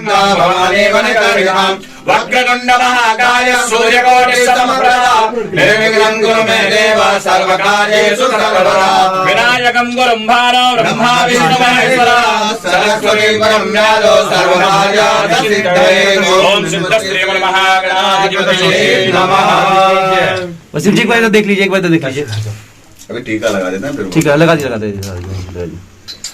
शान्ता भवानी वनकर्यताम् वक्रतुण्ड महाकाय सूर्यकोटि समप्रभा निर्विघ्नं कुरु मे देव सर्वकार्येषु सर्वदा विनायकं गुरुं भानो ब्रह्मा विष्णु महेश्वर सरस्वती परम्यादो सर्वकार्यार्थसिद्धये ओम सिद्ध श्री महागणाधिपतये नमः। वसीम जी एक बार तो देख लीजिए, एक बार तो देख लीजिए। अभी टीका लगा देना फिर। ठीक है, लगा दीजिए।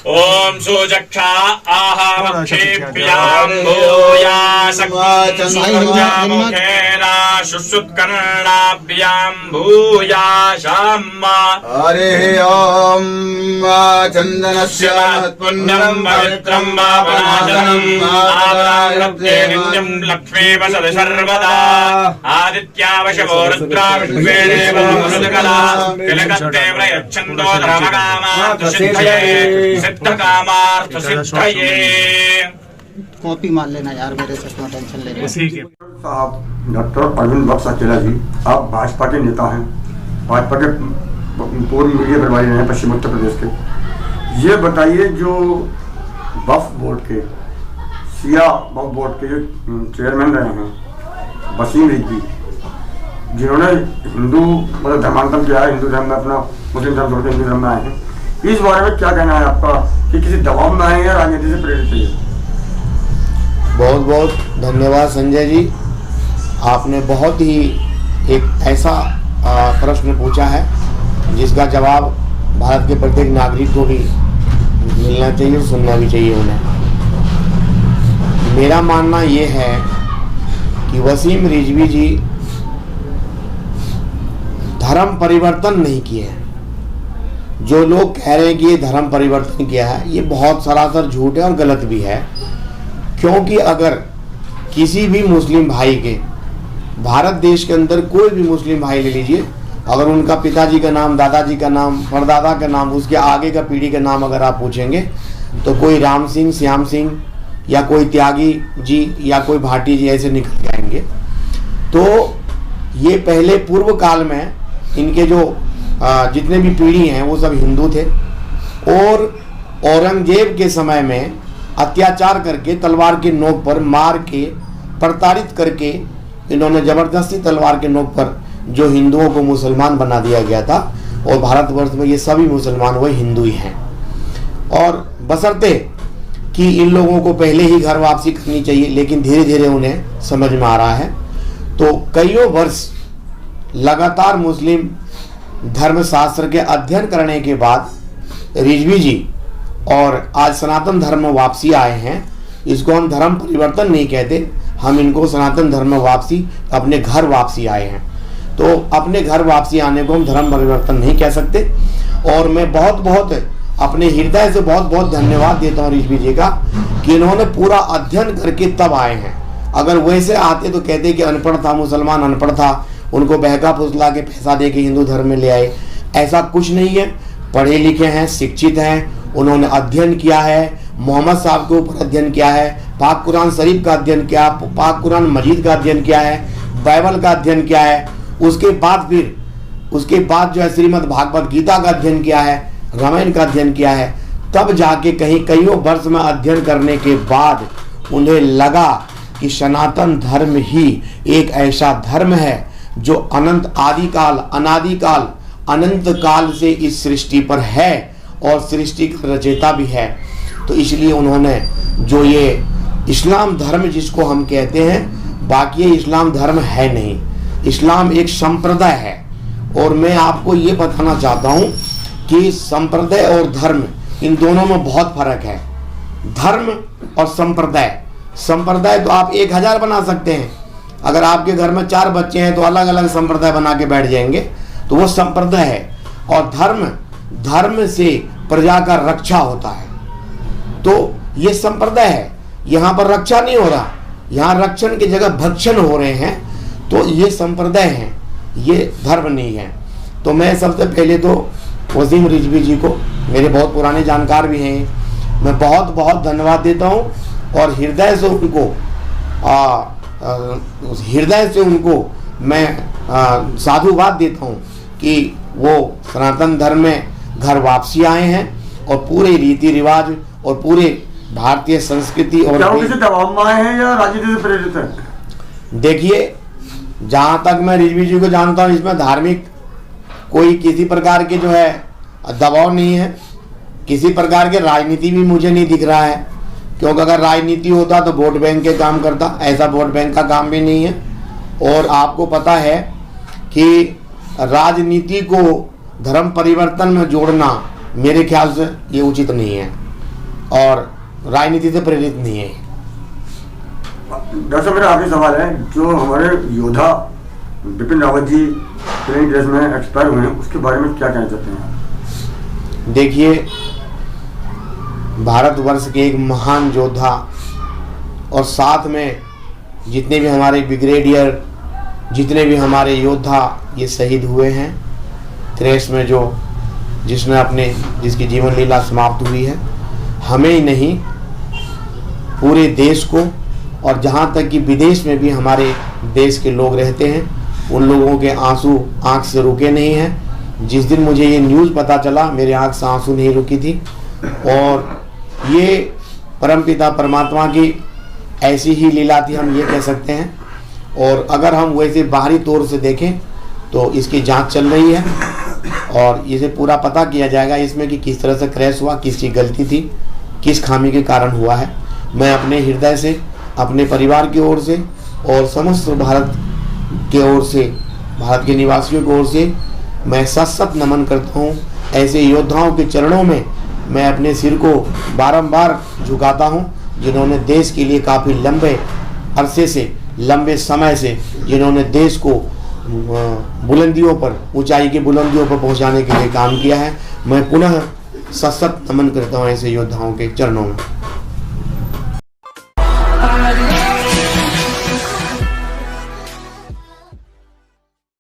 ओम सुजक्षा आहामक्षेभ्याम्भूया शक्तिमुखेना शुश्रुतकर्णाभ्याम्भूया शाम्मा हरे ओम चंदनस्य पुण्यं पवित्रं पापनाशनम् आदराग्रते नित्यं लक्ष्मी वसति सर्वदा आदित्यावशवो रुद्रा विश्वेदेव मरुदकला तिलकत्ते प्रयच्छन्तो धर्मकामार्थसिद्धये सिद्धकामार्थ सिद्धये। कॉपी मार लेना यार, मेरे से क्यों टेंशन ले रहे हो। साहब डॉक्टर अरविंद बख्श अकेला जी, आप भाजपा के नेता हैं, भाजपा के पूर्व मीडिया प्रभारी हैं पश्चिम उत्तर प्रदेश के। ये बताइए जो वक्फ बोर्ड के शिया वक्फ बोर्ड के जो चेयरमैन रहे हैं वसीम रिजवी, जिन्होंने हिंदू मतलब धर्मांतरण किया है, हिंदू धर्म में अपना मुस्लिम धर्म छोड़ के हिंदू धर्म में आए हैं, इस बारे में क्या कहना है आपका कि किसी दबाव में आए हैं, राजनीति से प्रेरित है? बहुत बहुत धन्यवाद संजय जी, आपने बहुत ही एक ऐसा प्रश्न पूछा है जिसका जवाब भारत के प्रत्येक नागरिक को भी मिलना चाहिए और सुनना भी चाहिए उन्हें। मेरा मानना ये है कि वसीम रिजवी जी धर्म परिवर्तन नहीं किए हैं। जो लोग कह रहे हैं कि ये धर्म परिवर्तन किया है, ये बहुत सरासर झूठ है और गलत भी है। क्योंकि अगर किसी भी मुस्लिम भाई के, भारत देश के अंदर कोई भी मुस्लिम भाई ले लीजिए, अगर उनका पिताजी का नाम, दादाजी का नाम, परदादा का नाम, उसके आगे का पीढ़ी का नाम अगर आप पूछेंगे तो कोई राम सिंह, श्याम सिंह या कोई त्यागी जी या कोई भाटी जी ऐसे निकल जाएंगे। तो ये पहले पूर्व काल में इनके जो जितने भी पीढ़ी हैं वो सब हिंदू थे, और औरंगजेब के समय में अत्याचार करके तलवार के नोक पर मार के प्रताड़ित करके इन्होंने जबरदस्ती तलवार के नोक पर जो हिंदुओं को मुसलमान बना दिया गया था, और भारतवर्ष में ये सभी मुसलमान वो हिंदू ही हैं। और बशर्ते कि इन लोगों को पहले ही घर वापसी करनी चाहिए, लेकिन धीरे धीरे उन्हें समझ में आ रहा है। तो कईयों वर्ष लगातार मुस्लिम धर्मशास्त्र के अध्ययन करने के बाद रिजवी जी और आज सनातन धर्म में वापसी आए हैं। इसको हम धर्म परिवर्तन नहीं कहते, हम इनको सनातन धर्म में वापसी, अपने घर वापसी आए हैं। तो अपने घर वापसी आने को हम धर्म परिवर्तन नहीं कह सकते। और मैं बहुत बहुत अपने हृदय से बहुत बहुत धन्यवाद देता हूँ रिजवी जी का कि इन्होंने पूरा अध्ययन करके तब आए हैं। अगर वैसे आते तो कहते कि अनपढ़ था, मुसलमान अनपढ़ था, उनको बहका फुसला के पैसा दे के हिंदू धर्म में ले आए। ऐसा कुछ नहीं है। पढ़े लिखे हैं, शिक्षित हैं, उन्होंने अध्ययन किया है, मोहम्मद साहब के ऊपर अध्ययन किया है, पाक कुरान शरीफ का अध्ययन किया, पाक कुरान मजीद का अध्ययन किया है, बाइबल का अध्ययन किया है। उसके बाद जो है श्रीमद् भागवत गीता का अध्ययन किया है, रामायण का अध्ययन किया है। तब जाके कईयों वर्ष में अध्ययन करने के बाद उन्हें लगा कि सनातन धर्म ही एक ऐसा धर्म है जो अनादिकाल अनंत काल से इस सृष्टि पर है और सृष्टि का रचयिता भी है। तो इसलिए उन्होंने जो ये इस्लाम धर्म जिसको हम कहते हैं, बाकी ये इस्लाम धर्म है नहीं, इस्लाम एक संप्रदाय है। और मैं आपको ये बताना चाहता हूँ कि संप्रदाय और धर्म इन दोनों में बहुत फर्क है। धर्म और संप्रदाय तो आप 1000 बना सकते हैं। अगर आपके घर में 4 बच्चे हैं तो अलग अलग संप्रदाय बना के बैठ जाएंगे, तो वो संप्रदाय है। और धर्म से प्रजा का रक्षा होता है, तो ये संप्रदाय है। यहाँ पर रक्षा नहीं हो रहा, यहाँ रक्षण की जगह भक्षण हो रहे हैं। तो ये संप्रदाय है, ये धर्म नहीं है। तो मैं सबसे पहले तो वसीम रिजवी जी को, मेरे बहुत पुराने जानकार भी हैं, मैं बहुत बहुत धन्यवाद देता हूँ। और हृदय से उनको मैं साधुवाद देता हूँ कि वो सनातन धर्म में घर वापसी आए हैं और पूरे रीति रिवाज और पूरे भारतीय संस्कृति क्या वो और किसी दबाव में आए हैं या राजनीति से प्रेरित है? देखिए, जहां तक मैं रिजवी जी को जानता हूं, इसमें धार्मिक कोई किसी प्रकार के जो है दबाव नहीं है, किसी प्रकार के राजनीति भी मुझे नहीं दिख रहा है, क्योंकि अगर राजनीति होता तो वोट बैंक के काम करता, ऐसा वोट बैंक का काम भी नहीं है। और आपको पता है कि राजनीति को धर्म परिवर्तन में जोड़ना मेरे ख्याल से ये उचित नहीं है और राजनीति से प्रेरित नहीं है। डॉक्टर साहब, मेरा आखिरी सवाल है, जो हमारे योद्धा बिपिन रावत जी प्लेन ड्रेस में एक्सपायर हुए हैं, उसके बारे में क्या कहना चाहते हैं? देखिए, भारतवर्ष के एक महान योद्धा और साथ में जितने भी हमारे ब्रिगेडियर, जितने भी हमारे योद्धा ये शहीद हुए हैं त्रेस में, जिसकी जीवन लीला समाप्त हुई है, हमें ही नहीं पूरे देश को, और जहाँ तक कि विदेश में भी हमारे देश के लोग रहते हैं, उन लोगों के आंसू आंख से रुके नहीं हैं। जिस दिन मुझे ये न्यूज़ पता चला, मेरे आंख से आंसू नहीं रुकी थी। और ये परमपिता परमात्मा की ऐसी ही लीला थी, हम ये कह सकते हैं। और अगर हम वैसे बाहरी तौर से देखें तो इसकी जांच चल रही है और इसे पूरा पता किया जाएगा इसमें कि किस तरह से क्रैश हुआ, किसकी गलती थी, किस खामी के कारण हुआ है। मैं अपने हृदय से, अपने परिवार की ओर से और समस्त भारत के ओर से, भारत के निवासियों की ओर से मैं सशक्त नमन करता हूँ। ऐसे योद्धाओं के चरणों में मैं अपने सिर को बारंबार झुकाता हूँ, जिन्होंने देश के लिए काफ़ी लंबे अरसे से, लंबे समय से, जिन्होंने देश को बुलंदियों पर, ऊंचाई की बुलंदियों पर पहुंचाने के लिए काम किया है। मैं पुनः सशक्त नमन करता हूँ ऐसे योद्धाओं के चरणों में।